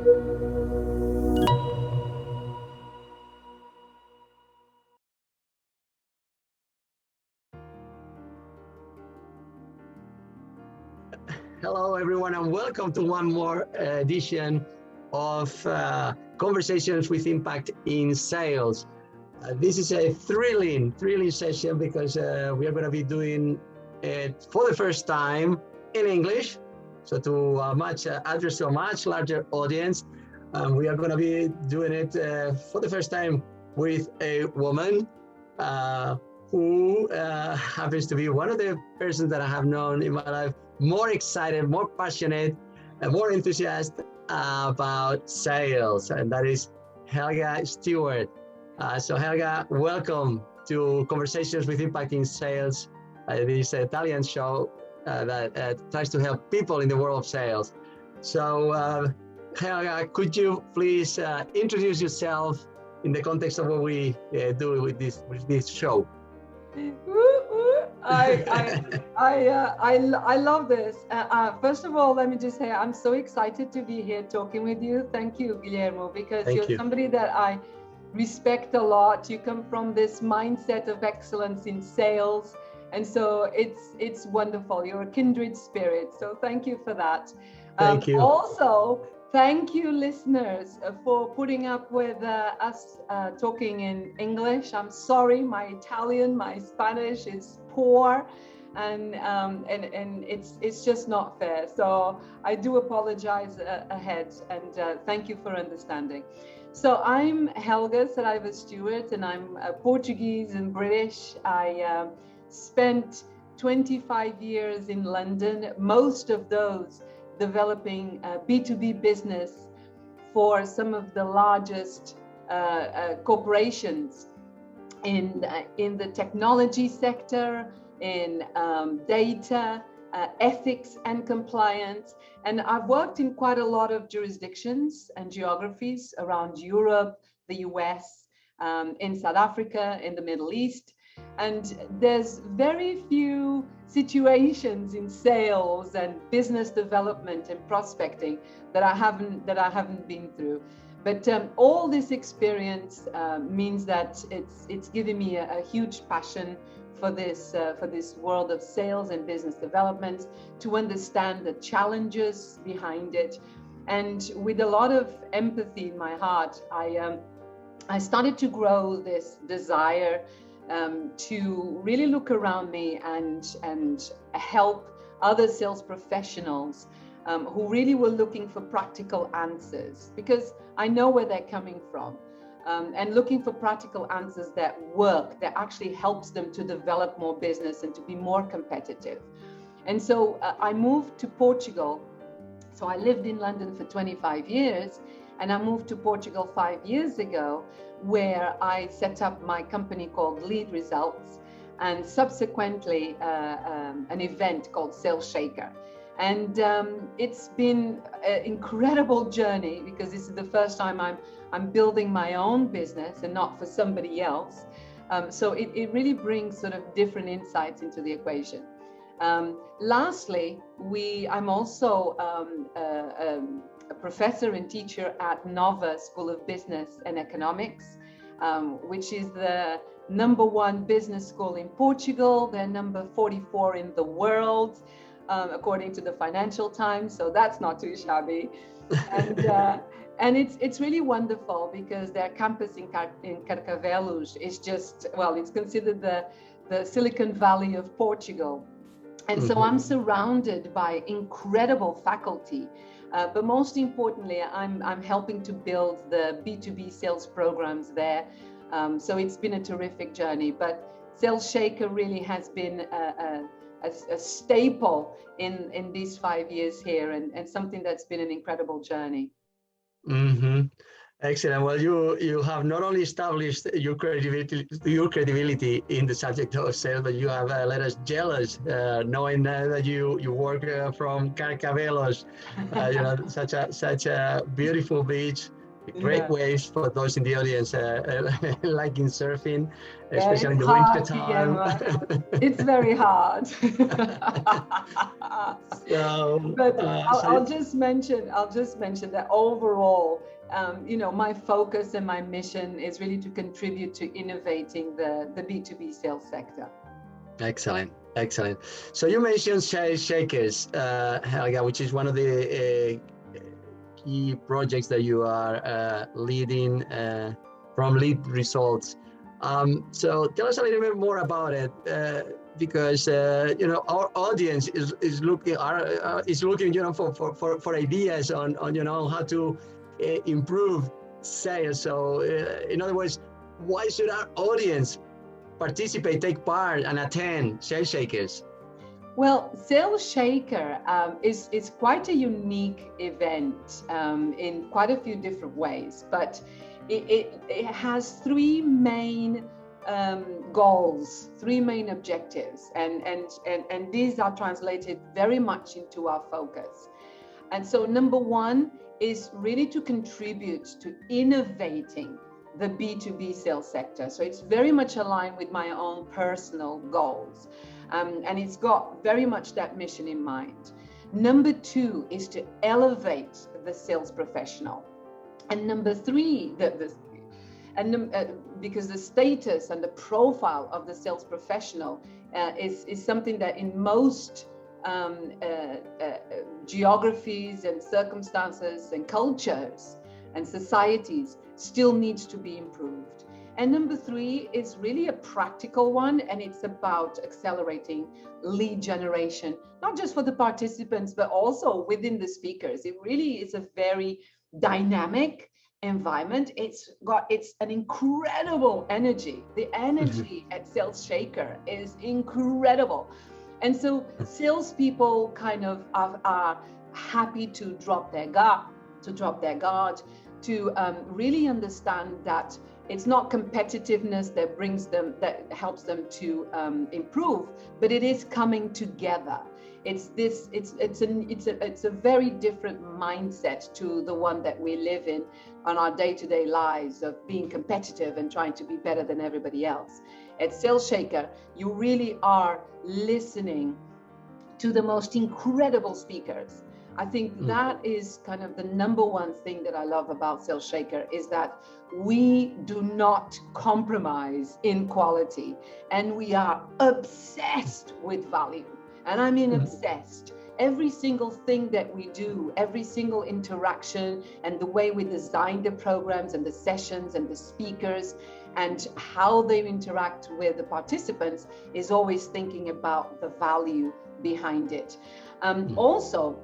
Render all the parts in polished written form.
Hello, everyone, and welcome to one more edition of Conversations with Impact in Sales. This is a thrilling session because we are going to be doing it for the first time in English, so to address to a much larger audience. We are going to be doing it for the first time with a woman who happens to be one of the persons that I have known in my life more excited, more passionate, and more enthusiastic about sales, and that is Helga Stewart. So Helga, welcome to Conversations with Impact in Sales, this Italian show that tries to help people in the world of sales. So Helga, could you please introduce yourself in the context of what we do with this show? I love this. First of all, let me just say I'm so excited to be here talking with you. Thank you, Guillermo, because you're somebody that I respect a lot. You come from this mindset of excellence in sales, and so it's wonderful. You're a kindred spirit. So thank you for that. Thank you. Also, thank you, listeners, for putting up with us talking in English. I'm sorry, my Italian, my Spanish is poor, and it's just not fair. So I do apologize ahead, and thank you for understanding. So I'm Helga Saraiva-Stewart, and I'm Portuguese and British. I spent 25 years in London, most of those developing B2B business for some of the largest corporations in the technology sector, in data, ethics and compliance. And I've worked in quite a lot of jurisdictions and geographies around Europe, the US, in South Africa, in the Middle East. And there's very few situations in sales and business development and prospecting that I haven't been through. But all this experience means that it's given me a huge passion for this world of sales and business development, to understand the challenges behind it. And with a lot of empathy in my heart, I started to grow this desire to really look around me and help other sales professionals who really were looking for practical answers, because I know where they're coming from, and looking for practical answers that work, that actually helps them to develop more business and to be more competitive. And so I moved to Portugal. So I lived in London for 25 years, and I moved to Portugal 5 years ago, where I set up my company called Lead Results, and subsequently an event called Sales Shaker. And it's been an incredible journey, because this is the first time I'm building my own business and not for somebody else. So it really brings sort of different insights into the equation. Lastly, I'm also a professor and teacher at Nova School of Business and Economics, which is the #1 business school in Portugal. They're number 44 in the world, according to the Financial Times. So that's not too shabby. And it's really wonderful, because their campus in Carcavelos is just, well, it's considered the Silicon Valley of Portugal. And so I'm surrounded by incredible faculty. But most importantly, I'm helping to build the B2B sales programs there. So it's been a terrific journey. But Sales Shaker really has been a staple in these 5 years here, and something that's been an incredible journey. Excellent. Well, you have not only established your credibility in the subject of sales, but you have let us jealous, knowing that you work from Carcavelos, such a beautiful beach, Great waves for those in the audience liking surfing, Yeah, especially in the hard, winter time. It's very hard. So, But so I'll just mention that overall, my focus and my mission is really to contribute to innovating the B2B sales sector. Excellent. So you mentioned Shakers, Helga, which is one of the key projects that you are leading from Lead Results. So tell us a little bit more about it, because our audience is looking for ideas on how to improve sales. So in other words, why should our audience participate, take part, and attend Sales Shakers? Well, Sales Shaker is quite a unique event in quite a few different ways, but it has three main goals, three main objectives, and these are translated very much into our focus. And so number one is really to contribute to innovating the B2B sales sector. So it's very much aligned with my own personal goals. And it's got very much that mission in mind. Number two is to elevate the sales professional. And number three, because the status and the profile of the sales professional is something that in most geographies and circumstances and cultures and societies still needs to be improved. And number three is really a practical one, and it's about accelerating lead generation, not just for the participants, but also within the speakers. It really is a very dynamic environment. It's an incredible energy. The energy at Sales Shaker is incredible. And so salespeople kind of are happy to drop their guard, to really understand that it's not competitiveness that helps them to improve, but it is coming together. It's a very different mindset to the one that we live in on our day-to-day lives of being competitive and trying to be better than everybody else. At Sales Shaker, you really are listening to the most incredible speakers. I think that is kind of the number one thing that I love about Sales Shaker, is that we do not compromise in quality, and we are obsessed with value. And I mean obsessed. Every single thing that we do, every single interaction, and the way we design the programs and the sessions and the speakers and how they interact with the participants is always thinking about the value behind it. Also,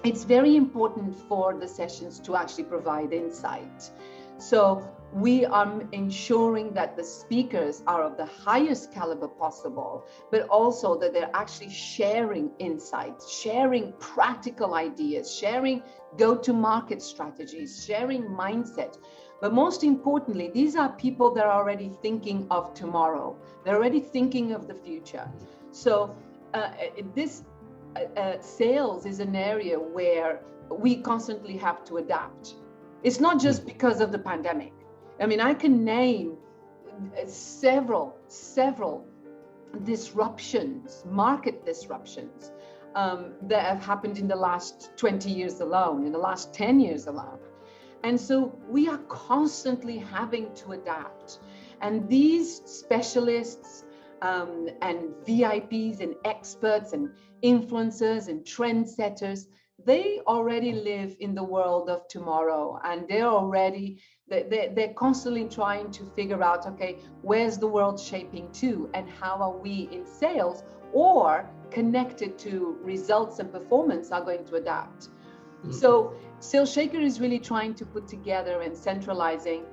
it's very important for the sessions to actually provide insight. So we are ensuring that the speakers are of the highest caliber possible, but also that they're actually sharing insights, sharing practical ideas, sharing go-to-market strategies, sharing mindset. But most importantly, these are people that are already thinking of tomorrow. They're already thinking of the future. So sales is an area where we constantly have to adapt. It's not just because of the pandemic. I mean, I can name several disruptions, market disruptions that have happened in the last 20 years alone, in the last 10 years alone. And so we are constantly having to adapt. And these specialists and VIPs and experts and influencers and trendsetters, they already live in the world of tomorrow, and they're constantly trying to figure out, okay, where's the world shaping to, and how are we in sales or connected to results and performance are going to adapt. So Sales Shaker is really trying to put together and centralizing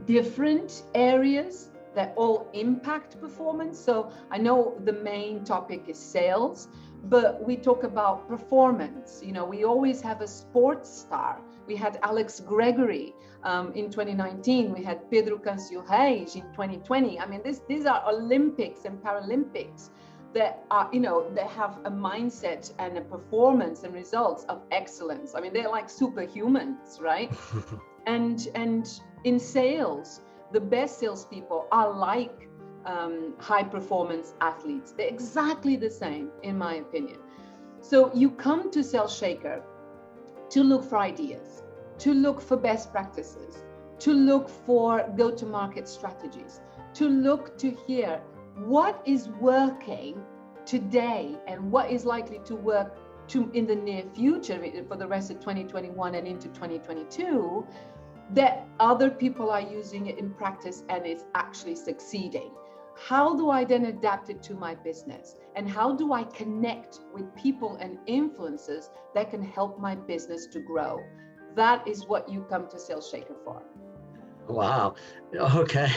different areas that all impact performance. So I know the main topic is sales, but we talk about performance. You know, we always have a sports star. We had Alex Gregory in 2019. We had Pedro Cancio-Reis in 2020. I mean, these are Olympics and Paralympics that are, that have a mindset and a performance and results of excellence. I mean, they're like superhumans, right? And in sales, the best salespeople are like high performance athletes. They're exactly the same, in my opinion. So you come to Sales Shaker to look for ideas, to look for best practices, to look for go-to-market strategies, to look to hear what is working today and what is likely to work in the near future for the rest of 2021 and into 2022, that other people are using it in practice and it's actually succeeding. How do I then adapt it to my business? And how do I connect with people and influencers that can help my business to grow? That is what you come to Sales Shaker for. Wow. Okay.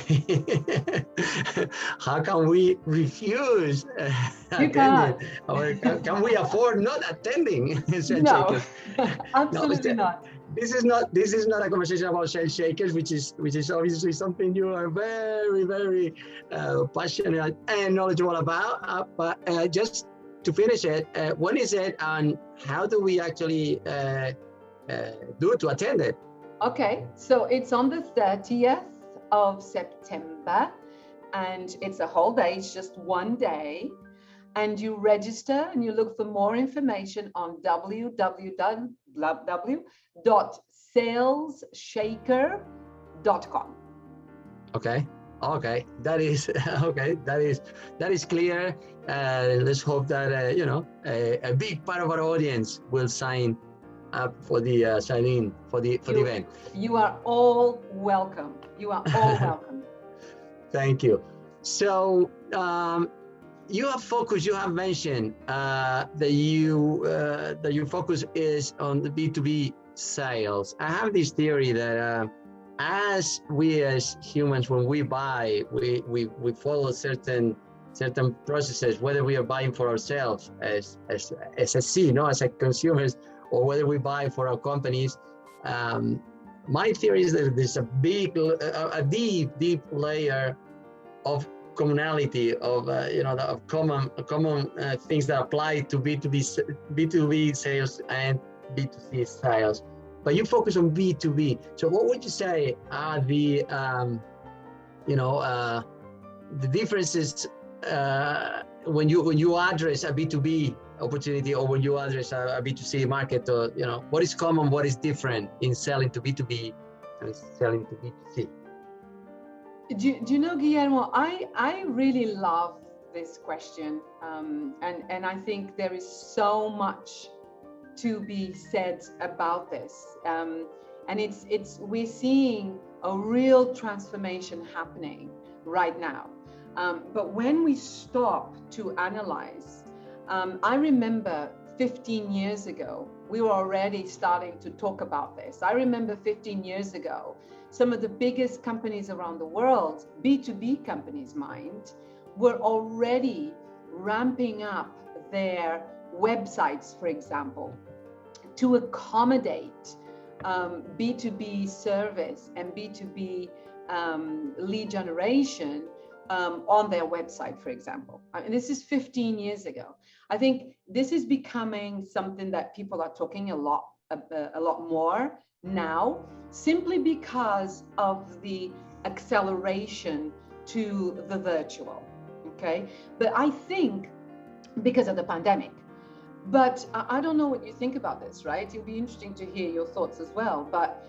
How can we refuse attending? Or can we afford not attending Sales No, Shakers? absolutely No, not. This is not a conversation about Sales Shakers, which is obviously something you are very, very passionate and knowledgeable about. But just to finish it, when is it and how do we actually do to attend it? Okay, so it's on the 30th of September and it's a whole day, it's just one day. And you register and you look for more information on www.salesshaker.com. Okay, that is okay. That is clear. Let's hope that a big part of our audience will sign up for the sign in for the event. You are all welcome. You are all welcome. Thank you. So you have mentioned that your focus is on the B2B sales. I have this theory that as humans, when we buy, we follow certain processes, whether we are buying for ourselves as a C, as a consumers, or whether we buy for our companies. My theory is that there's a deep layer of commonality of common things that apply to B2B sales and B2C sales. But you focus on B2B. So what would you say are the differences when you address a B2B opportunity or when you address a B2C market? Or what is common, what is different in selling to B2B and selling to B2C? Do you know, Guillermo, I really love this question, and I think there is so much to be said about this, and we're seeing a real transformation happening right now. But when we stop to analyze, I remember 15 years ago, we were already starting to talk about this. I remember 15 years ago, some of the biggest companies around the world, B2B companies, mind, were already ramping up their websites, for example, to accommodate B2B service and B2B lead generation on their website, for example. And this is 15 years ago. I think this is becoming something that people are talking a lot more now, simply because of the acceleration to the virtual, okay? But I think because of the pandemic, but I don't know what you think about this, right? It'll be interesting to hear your thoughts as well. But,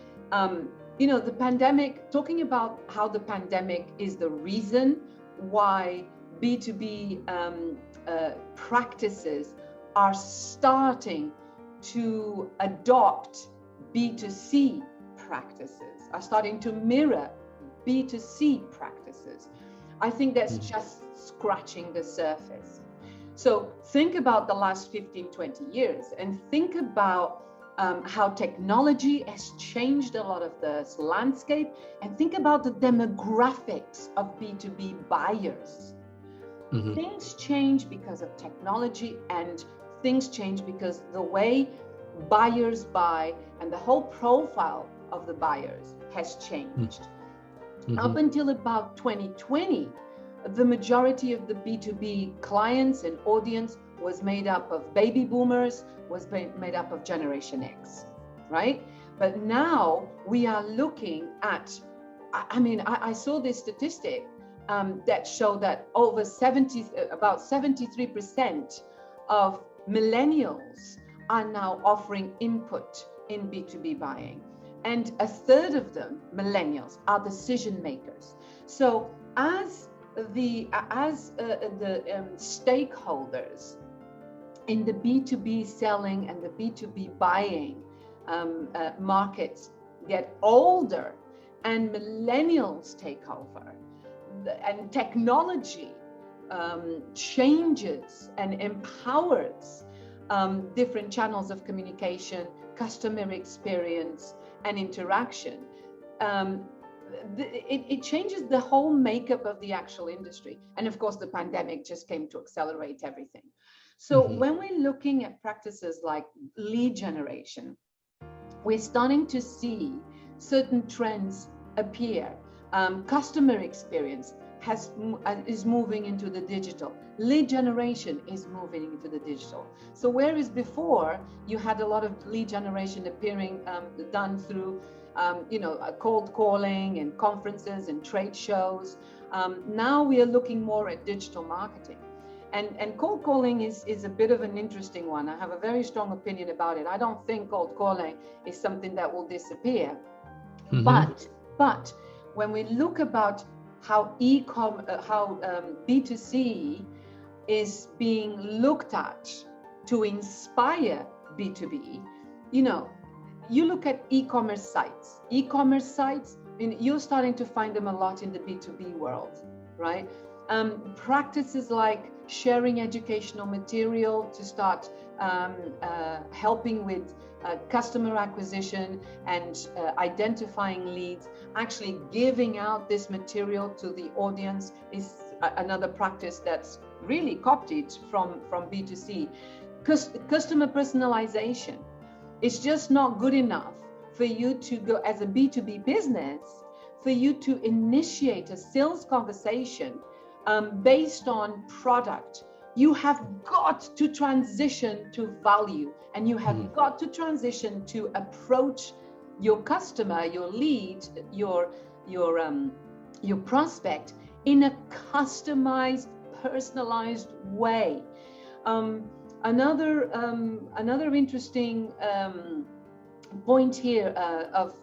the pandemic, talking about how the pandemic is the reason why B2B practices are starting to adopt B2C practices, are starting to mirror B2C practices. I think that's just scratching the surface. So think about the last 15, 20 years and think about how technology has changed a lot of this landscape, and think about the demographics of B2B buyers. Mm-hmm. Things change because of technology, and things change because the way buyers buy and the whole profile of the buyers has changed. Mm-hmm. Up until about 2020, the majority of the B2B clients and audience was made up of baby boomers, was made up of Generation X, right? But now we are looking at, I saw this statistic that showed that about 73% of millennials are now offering input in B2B buying. And a third of them, millennials, are decision makers. So as the stakeholders in the B2B selling and the B2B buying markets get older and millennials take over, and technology changes and empowers different channels of communication, customer experience, and interaction, it changes the whole makeup of the actual industry. And of course, the pandemic just came to accelerate everything. So when we're looking at practices like lead generation, we're starting to see certain trends appear. Customer experience is moving into the digital. Lead generation is moving into the digital. So whereas before you had a lot of lead generation appearing done through cold calling and conferences and trade shows, now we are looking more at digital marketing. And cold calling is a bit of an interesting one. I have a very strong opinion about it. I don't think cold calling is something that will disappear. But when we look about how B2C is being looked at to inspire B2B, you look at e-commerce sites. E-commerce sites, you're starting to find them a lot in the B2B world, right? Practices like sharing educational material to start helping with customer acquisition and identifying leads, actually giving out this material to the audience is another practice that's really copied from B2C. Customer personalization. It's just not good enough for you to go as a B2B business, for you to initiate a sales conversation based on product. You have got to transition to value, and you have got to transition to approach your customer, your lead, your prospect in a customized, personalized way. Another interesting point here of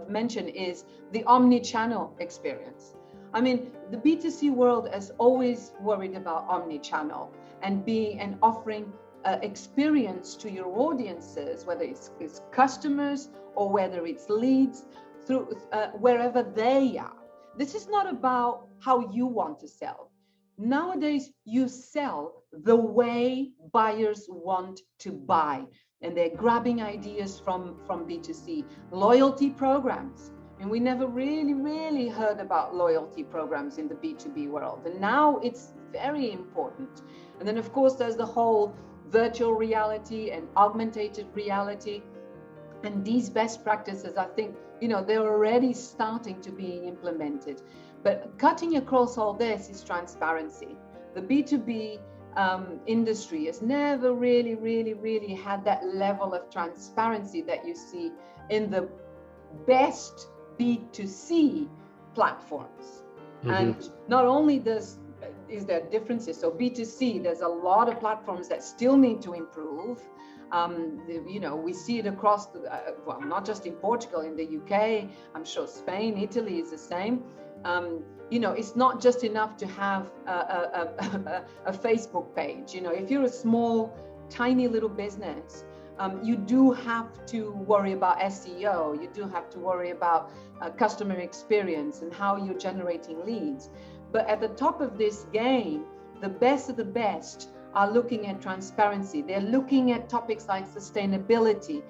mention is the omni-channel experience. I mean, the B2C world has always worried about omni-channel and offering experience to your audiences, whether it's customers or whether it's leads, through wherever they are. This is not about how you want to sell. Nowadays, you sell the way buyers want to buy, and they're grabbing ideas from B2C. Loyalty programs. And we never really heard about loyalty programs in the B2B world. And now it's very important. And then, of course, there's the whole virtual reality and augmented reality. And these best practices, I think, they're already starting to be implemented. But cutting across all this is transparency. The B2B industry has never really had that level of transparency that you see in the best B2C platforms. And not only is there differences, so B2C, there's a lot of platforms that still need to improve. We see it across not just in Portugal, in the UK, I'm sure Spain, Italy is the same. It's not just enough to have a Facebook page. If you're a small, tiny little business, you do have to worry about SEO. You do have to worry about customer experience and how you're generating leads. But at the top of this game, the best of the best are looking at transparency. They're looking at topics like sustainability.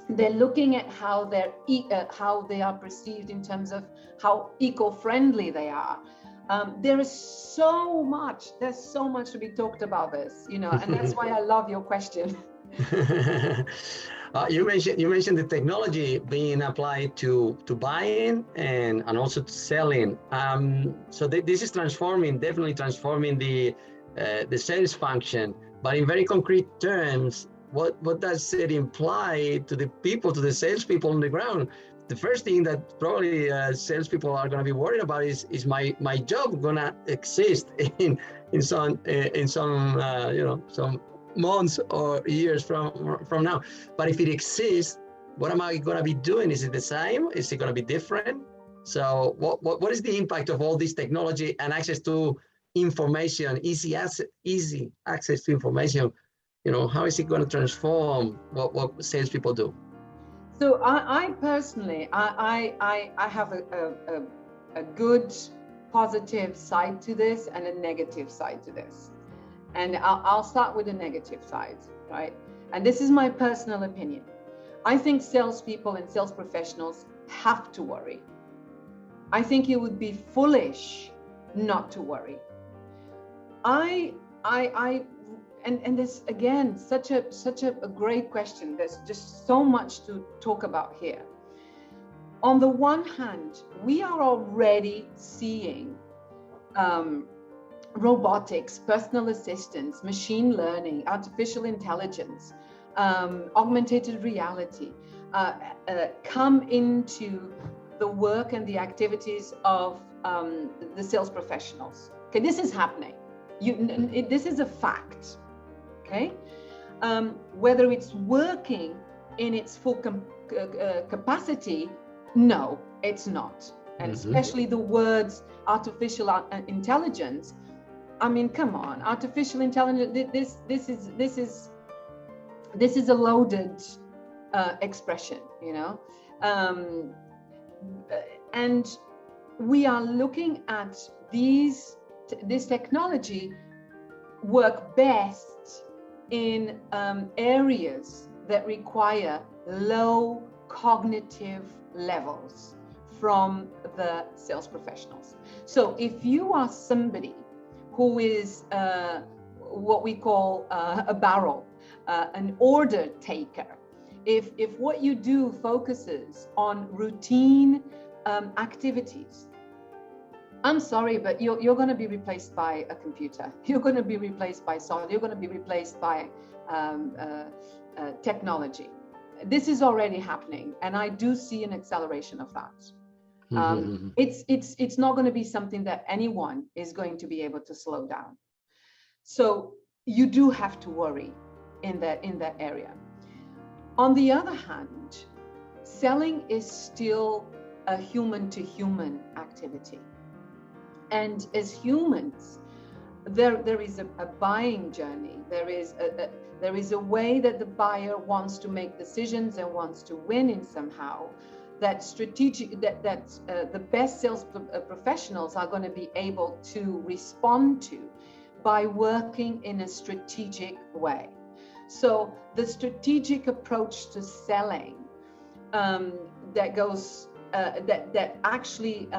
They're looking at how they are perceived in terms of how eco-friendly they are. There's so much to be talked about this, and that's why I love your question. You mentioned the technology being applied to buying and also to selling. So this is definitely transforming the sales function. But in very concrete terms, what does it imply to the people, to the salespeople on the ground? The first thing that probably salespeople are going to be worried about is my job going to exist in some some months or years from now. But if it exists, what am I going to be doing? Is it the same? Is it going to be different? So what is the impact of all this technology and access to information, easy access to information? How is it going to transform what salespeople do? So I personally, I have a good positive side to this and a negative side to this. And I'll start with the negative side, right? And this is my personal opinion. I think salespeople and sales professionals have to worry. I think it would be foolish not to worry. And this, again, such a great question. There's just so much to talk about here. On the one hand, we are already seeing robotics, personal assistance, machine learning, artificial intelligence, augmented reality come into the work and the activities of the sales professionals. Okay, this is happening. This is a fact. Okay, whether it's working in its full capacity, no, it's not. And especially the words artificial intelligence. I mean, come on, artificial intelligence. This is a loaded expression, and we are looking at this technology work best in areas that require low cognitive levels from the sales professionals. So if you are somebody who is what we call a barrel, an order taker, if what you do focuses on routine activities, I'm sorry, but you're going to be replaced by a computer. You're going to be replaced by software. You're going to be replaced by technology. This is already happening, and I do see an acceleration of that. It's not going to be something that anyone is going to be able to slow down. So you do have to worry in that area. On the other hand, selling is still a human-to-human activity. And as humans, there is a buying journey. There is a way that the buyer wants to make decisions and wants to win in somehow. That the best sales professionals are going to be able to respond to by working in a strategic way. So the strategic approach to selling that actually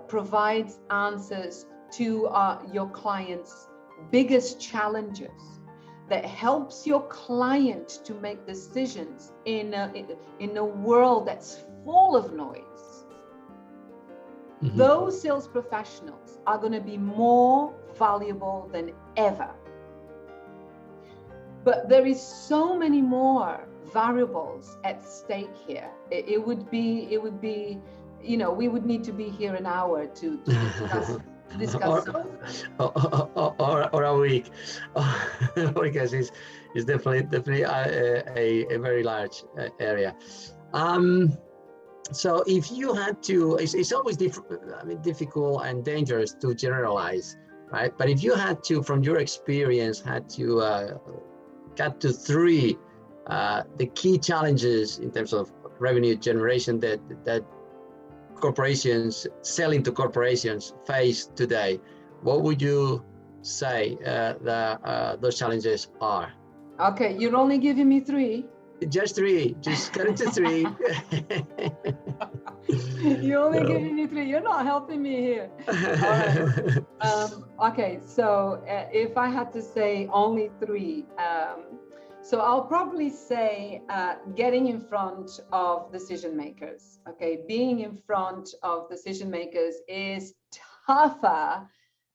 provides answers to your client's biggest challenges, that helps your client to make decisions in a world that's full of noise. Those sales professionals are going to be more valuable than ever. But there is so many more variables at stake here. It would be, we would need to be here an hour to discuss or a week, because it's definitely a very large area. So if you had to, it's always difficult and dangerous to generalize, right? But if you had to, from your experience, cut to three the key challenges in terms of revenue generation that corporations, selling to corporations, face today, what would you say those challenges are? Okay, you're only giving me three. Just three. Just cut it to three. You're only giving me three. You're not helping me here. All right. Okay, so if I had to say only three, so I'll probably say getting in front of decision makers. Okay, being in front of decision makers is tougher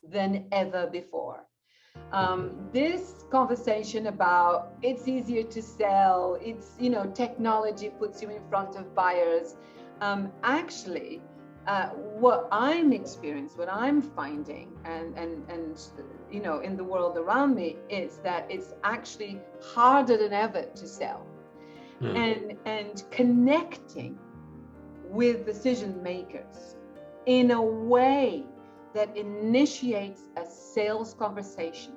than ever before. This conversation about it's easier to sell, it's, technology puts you in front of buyers. Actually, what I'm experiencing, what I'm finding, and in the world around me, is that it's actually harder than ever to sell. And connecting with decision makers in a way that initiates a sales conversation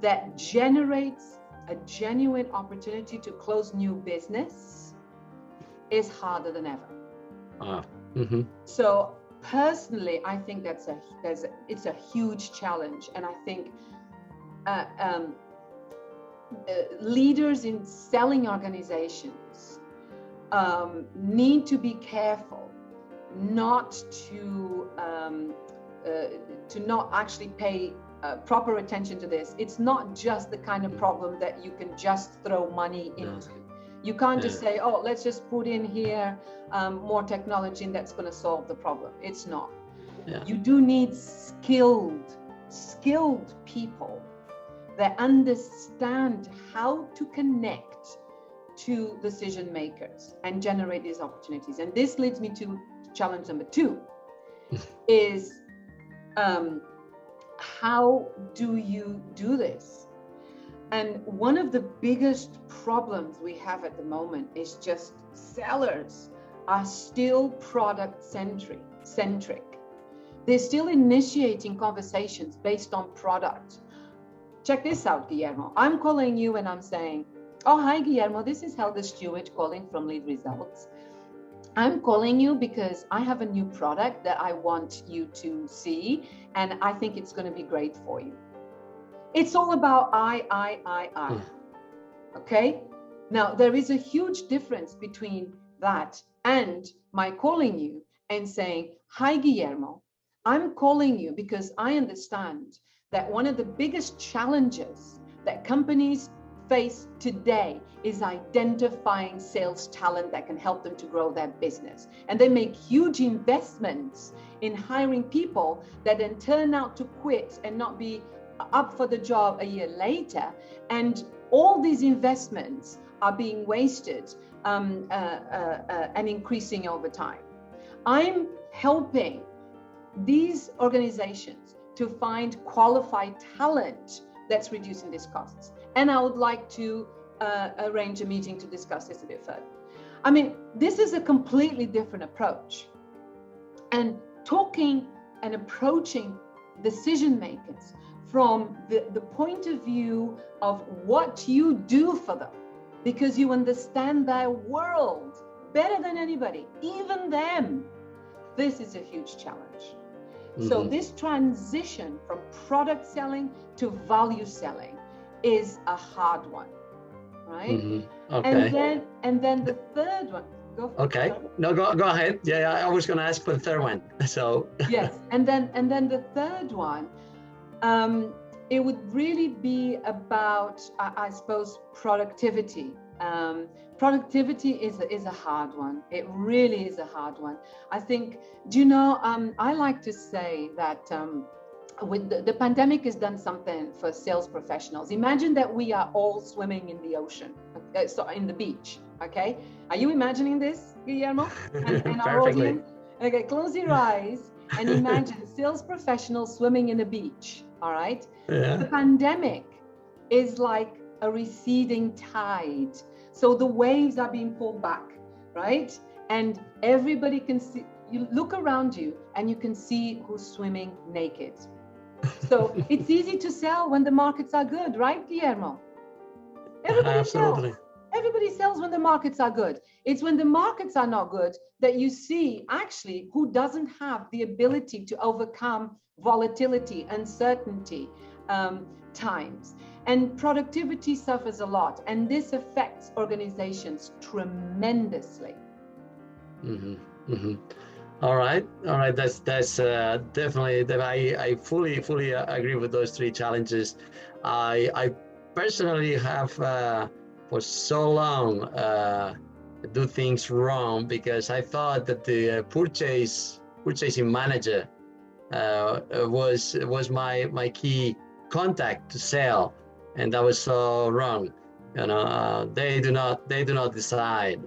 that generates a genuine opportunity to close new business is harder than ever. So personally, I think it's a huge challenge, and I think leaders in selling organizations need to be careful not to not actually pay proper attention to this. It's not just the kind of problem that you can just throw money into. You can't just say, oh, let's just put in here more technology and that's going to solve the problem. It's not. You do need skilled people that understand how to connect to decision makers and generate these opportunities. And this leads me to challenge number 2 is how do you do this? And one of the biggest problems we have at the moment is just sellers are still product centric. They're still initiating conversations based on product. Check this out, Guillermo. I'm calling you and I'm saying, oh, hi, Guillermo. This is Helga Stewart calling from Lead Results. I'm calling you because I have a new product that I want you to see, and I think it's going to be great for you. It's all about I. Okay? Now, there is a huge difference between that and my calling you and saying, hi, Guillermo, I'm calling you because I understand that one of the biggest challenges that companies face today is identifying sales talent that can help them to grow their business. And they make huge investments in hiring people that then turn out to quit and not be up for the job a year later. And all these investments are being wasted and increasing over time. I'm helping these organizations to find qualified talent that's reducing these costs. And I would like to arrange a meeting to discuss this a bit further. I mean, this is a completely different approach. And talking and approaching decision makers from the point of view of what you do for them, because you understand their world better than anybody, even them. This is a huge challenge. So this transition from product selling to value selling is a hard one, right? Okay. And then the third one. Okay. No, go ahead. Yeah, I was going to ask for the third one. So yes, and then the third one, it would really be about, I suppose, productivity. Productivity is a hard one. It really is a hard one. I think, I like to say that with the pandemic has done something for sales professionals. Imagine that we are all swimming in the ocean, so in the beach, okay? Are you imagining this, Guillermo? And our audience? Okay, close your eyes and imagine sales professionals swimming in a beach, all right? Yeah. The pandemic is like a receding tide. So the waves are being pulled back, right? And everybody can see, you look around you and you can see who's swimming naked. So it's easy to sell when the markets are good, right, Guillermo? Absolutely. Sells. Everybody sells when the markets are good. It's when the markets are not good that you see actually who doesn't have the ability to overcome volatility, uncertainty, times. And productivity suffers a lot, and this affects organizations tremendously. All right. That's definitely that. I fully agree with those three challenges. I personally have for so long do things wrong because I thought that the purchasing manager was my key contact to sell, and that was so wrong. They do not decide,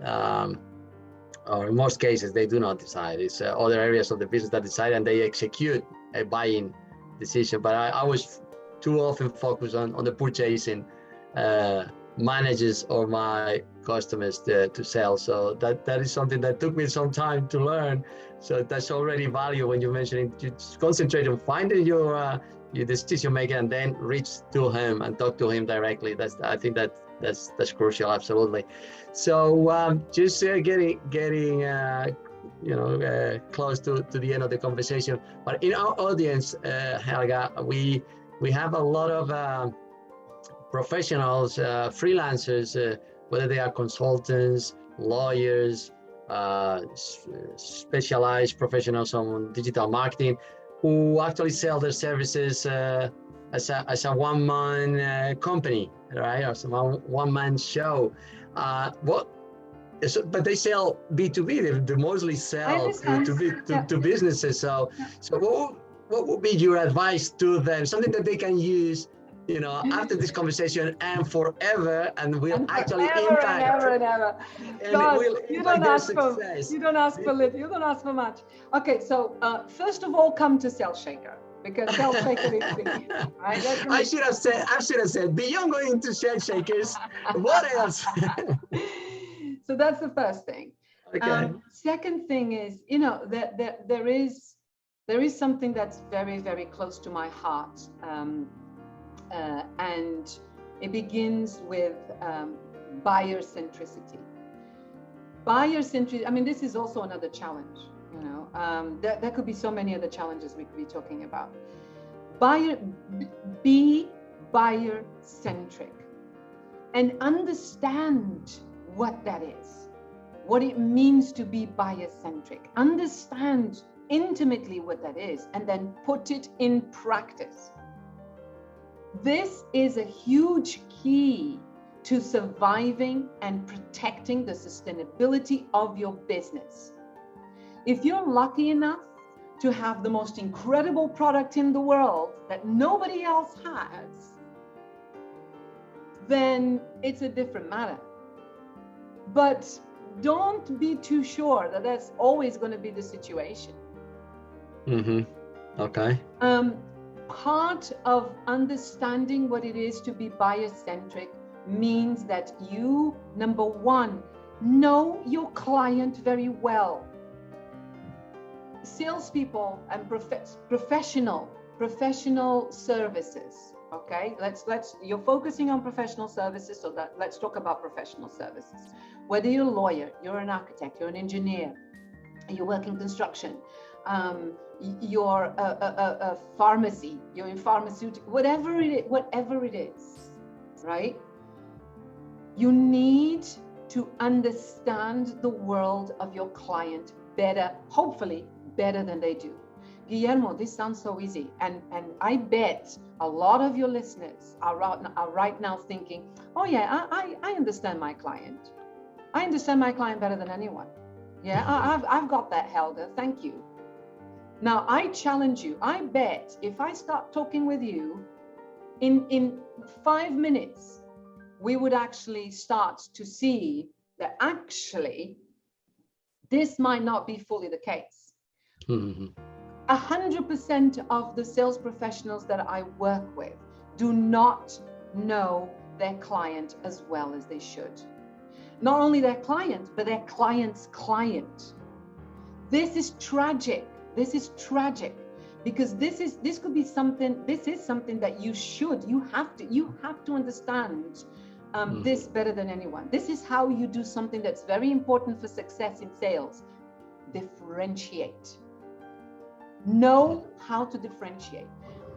or in most cases they do not decide. It's other areas of the business that decide, and they execute a buying decision. But I was too often focused on the purchasing managers or my customers to sell. So that is something that took me some time to learn. So that's already value when you mentioned it. You just concentrate on finding your decision maker and then reach to him and talk to him directly. I think that's crucial, absolutely. So just getting close to the end of the conversation. But in our audience, Helga, we have a lot of professionals, freelancers, whether they are consultants, lawyers, specialized professionals on digital marketing, who actually sell their services as a one-man company, right? Or some one-man show. But they sell B2B. They mostly sell to businesses. So what would be your advice to them? Something that they can use, after this conversation and forever, and will actually impact. And ever. God, you don't ask for much. Okay, so first of all, come to Sales Shaker, because Sales Shaker is free, right? I should have said beyond going to Sales Shakers, what else? So that's the first thing. Okay. Second thing is, there is something that's very, very close to my heart. And it begins with buyer centricity. Buyer centricity, I mean, this is also another challenge, there could be so many other challenges we could be talking about. Be buyer centric and understand what that is, what it means to be buyer centric. Understand intimately what that is, and then put it in practice. This is a huge key to surviving and protecting the sustainability of your business. If you're lucky enough to have the most incredible product in the world that nobody else has, then it's a different matter. But don't be too sure that that's always going to be the situation. Okay. Part of understanding what it is to be buyer-centric means that you, number one, know your client very well. Salespeople and professional services. Okay, you're focusing on professional services, so let's talk about professional services. Whether you're a lawyer, you're an architect, you're an engineer, you work in construction, you're a pharmacy, you're in pharmaceutical, whatever it is, right? You need to understand the world of your client better, hopefully better than they do. Guillermo, this sounds so easy, and I bet a lot of your listeners are right now thinking, oh yeah, I understand my client. I understand my client better than anyone. Yeah, I've got that, Helga, thank you. Now, I challenge you. I bet if I start talking with you, in 5 minutes, we would actually start to see that actually this might not be fully the case. 100% of the sales professionals that I work with do not know their client as well as they should. Not only their client, but their client's client. This is tragic. This is tragic, because this is something that you have to understand this better than anyone. This is how you do something that's very important for success in sales. Differentiate. Know how to differentiate.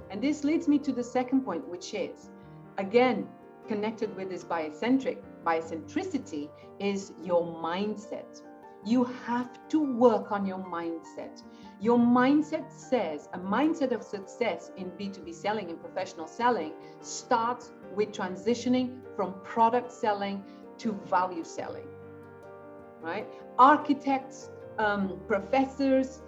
And this leads me to the second point, which is, again, connected with this biocentricity is your mindset. You have to work on your mindset. Your mindset says a mindset of success in B2B selling and professional selling starts with transitioning from product selling to value selling, right? Architects, professors,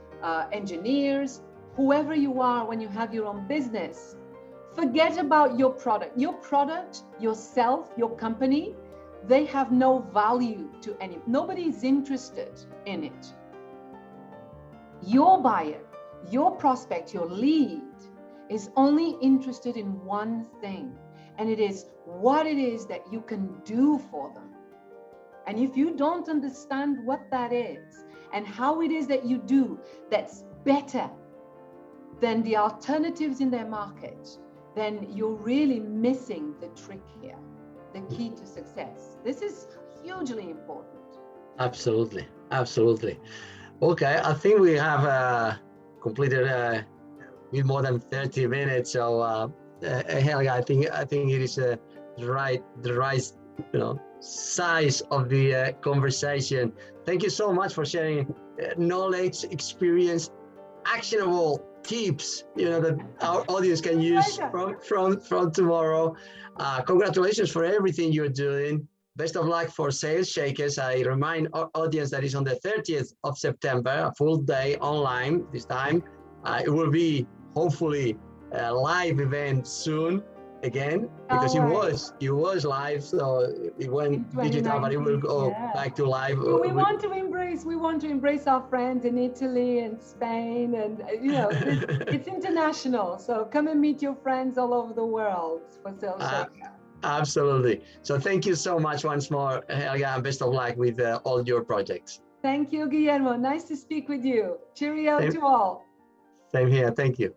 engineers, whoever you are when you have your own business, Forget about your product. Your product, yourself, your company, they have no value to nobody is interested in it. Your buyer, your prospect, your lead is only interested in one thing, and it is what it is that you can do for them. And if you don't understand what that is and how it is that you do that's better than the alternatives in their market, then you're really missing the trick here, the key to success. This is hugely important. Absolutely, absolutely. Okay, I think we have completed a bit more than 30 minutes. So Helga, I think it is the right size of the conversation. Thank you so much for sharing knowledge, experience, actionable tips, that our audience can use from tomorrow. Congratulations for everything you're doing. Best of luck for Sales Shakers. I remind our audience that is on the 30th of September, a full day online this time. It will be hopefully a live event soon again, because it was live, so it went digital, but it will go back to live. Well, we want to embrace our friends in Italy and Spain, and it's international. So come and meet your friends all over the world for Sales Shaker. Absolutely. So thank you so much once more, Helga, and best of luck with all your projects. Thank you, Guillermo. Nice to speak with you. Cheerio to all. Same here. Thank you.